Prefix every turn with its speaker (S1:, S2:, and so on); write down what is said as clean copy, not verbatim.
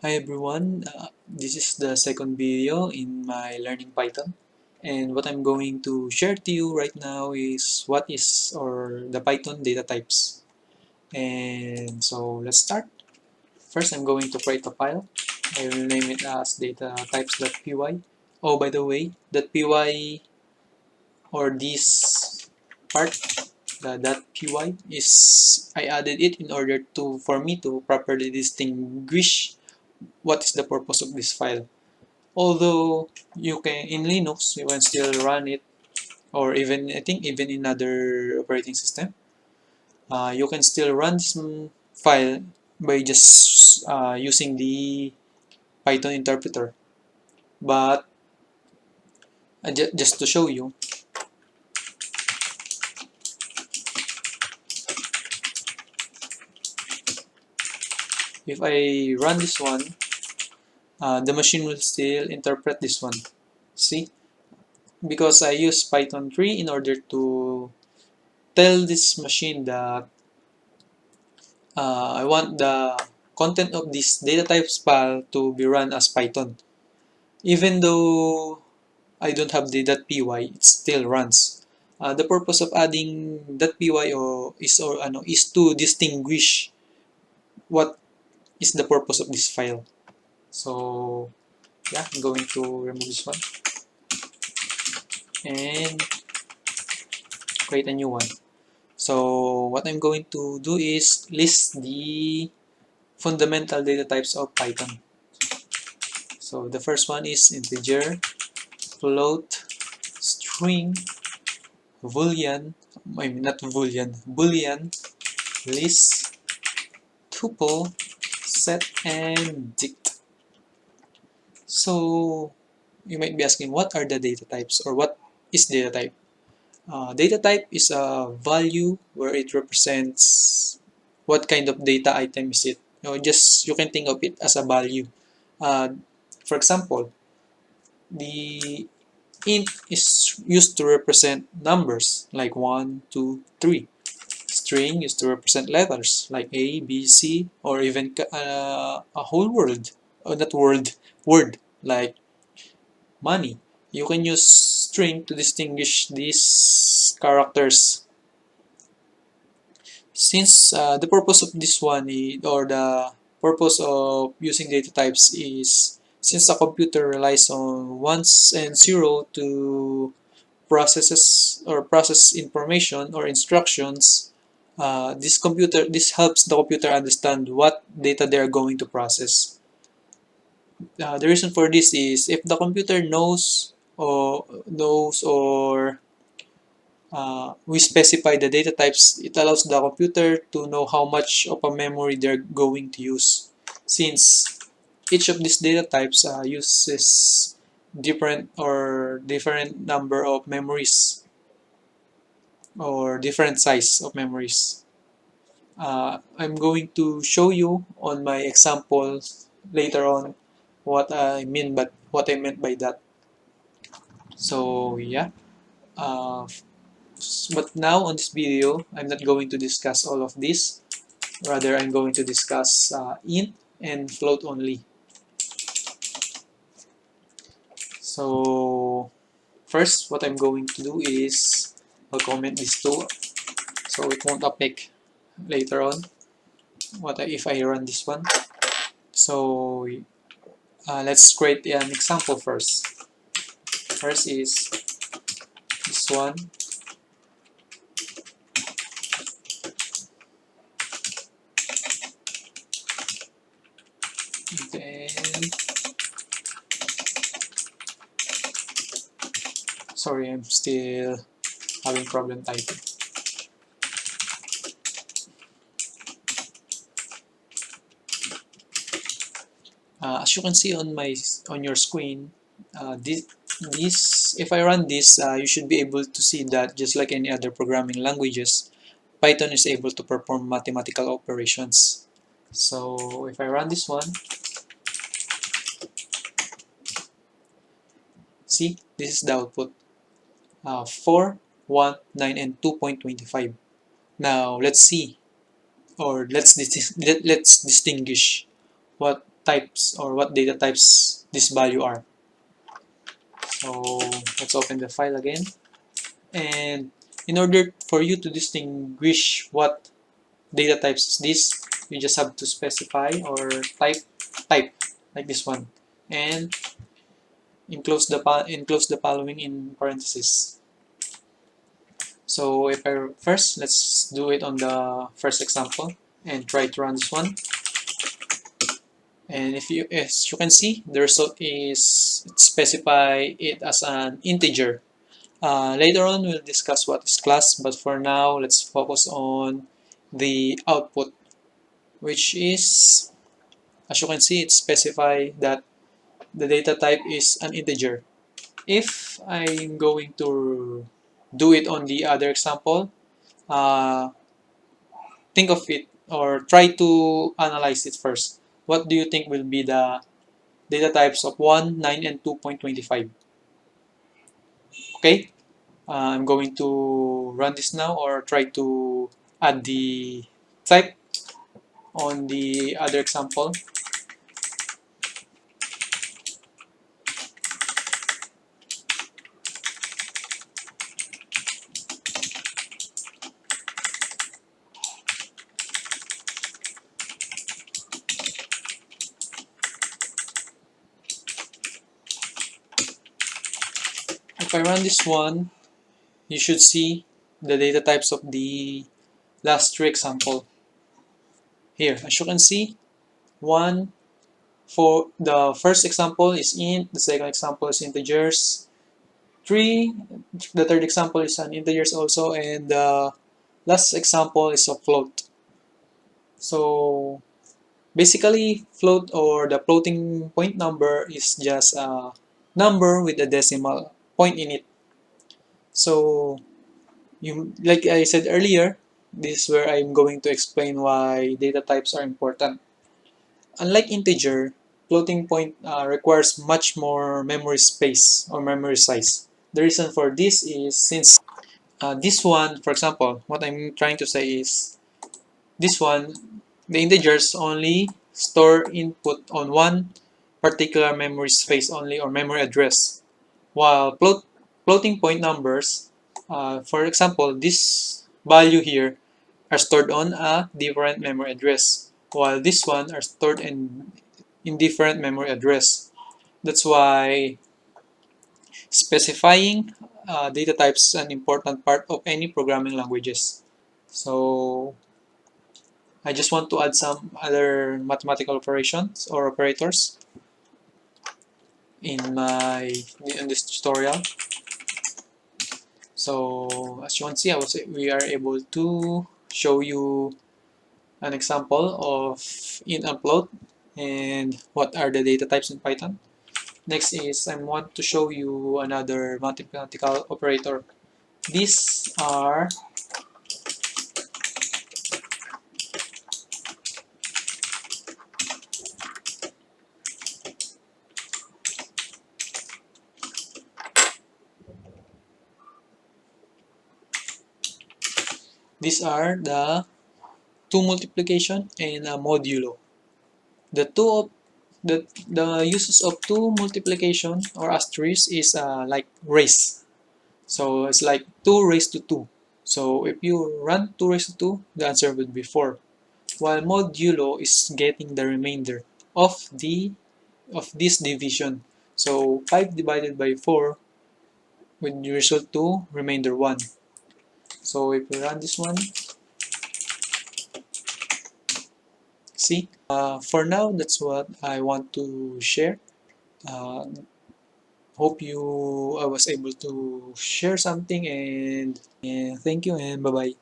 S1: Hi everyone, this is the second video in my learning Python, and what I'm going to share to you right now is what is or the Python data types. And so let's start. First, I'm going to create a file. I will name it as datatypes.py. Oh, by the way, .py or this part, the .py is I added it in order to for me to properly distinguish what is the purpose of this file. Although you can in Linux, you can still run it, or even I think even in other operating system, you can still run this file by just using the Python interpreter. But just to show you, if I run this one, the machine will still interpret this one. See, because I use Python 3 in order to tell this machine that I want the content of this data types file to be run as Python. Even though I don't have the .py, it still runs. The purpose of adding .py is to distinguish what is the purpose of this file. So yeah, I'm going to remove this one and create a new one. So what I'm going to do is list the fundamental data types of Python. So the first one is integer, float, string, boolean, I mean not boolean, list, tuple, set, and dict. So you might be asking, what are the data types, or what is data type? Data type is a value where it represents what kind of data item is it. You can think of it as a value. Uh, for example, the int is used to represent numbers like 1, 2, 3. String used to represent letters like A, B, C, or even a whole word, or not word like money. You can use string to distinguish these characters. Since the purpose of this one or the purpose of using data types is since the computer relies on ones and zero to process information or instructions, this helps the computer understand what data they are going to process. The reason for this is if the computer knows or we specify the data types, it allows the computer to know how much of a memory they're going to use. Since each of these data types uses different number of memories or different size of memories. I'm going to show you on my examples later on what I meant by that. So yeah, uh, but now on this video, I'm not going to discuss all of this. Rather, I'm going to discuss int and float only. So first, what I'm going to do is I'll comment these two so it won't affect later on. If I run this one? So let's create an example first. First is this one. Then, sorry, I'm still having problem typing. As you can see on your screen, this if I run this, you should be able to see that just like any other programming languages, Python is able to perform mathematical operations. So if I run this one, see, this is the output. 4, 1, 9, and 2.25. Now let's see, or let's distinguish what types or what data types this value are. So let's open the file again. And in order for you to distinguish what data types is this, you just have to specify or type like this one, and enclose the following in parentheses. So if I first, let's do it on the first example and try to run this one. And as you can see, the result is specify it as an integer. Later on, we'll discuss what is class, but for now, let's focus on the output, which is, as you can see, it specifies that the data type is an integer. If I'm going to do it on the other example, uh, think of it or try to analyze it first. What do you think will be the data types of 1, 9, and 2.25? Okay, I'm going to run this now or try to add the type on the other example. If I run this one, you should see the data types of the last three example. Here, as you can see, one for the first example is int, the second example is integers, 3, the third example is an integers also, and the last example is a float. So basically, float or the floating point number is just a number with a decimal point in it. So like I said earlier, this is where I'm going to explain why data types are important. Unlike integer, floating point requires much more memory space or memory size. The reason for this is since this one, for example, what I'm trying to say is this one, the integers only store input on one particular memory space only or memory address. While floating point numbers, for example, this value here are stored on a different memory address, while this one are stored in different memory address. That's why specifying data types is an important part of any programming languages. So I just want to add some other mathematical operations or operators in this tutorial. So as you can see, we are able to show you an example of int and float and what are the data types in Python. Next is I want to show you another mathematical operator. These are the 2 multiplication and a modulo. The two of the uses of 2 multiplication or asterisk is like raise. So it's like 2 raised to 2. So if you run 2 raised to 2, the answer would be 4. While modulo is getting the remainder of this division. So 5 divided by 4 would result to remainder 1. So if we run this one, see, for now that's what I want to share. Hope I was able to share something, and thank you and bye bye.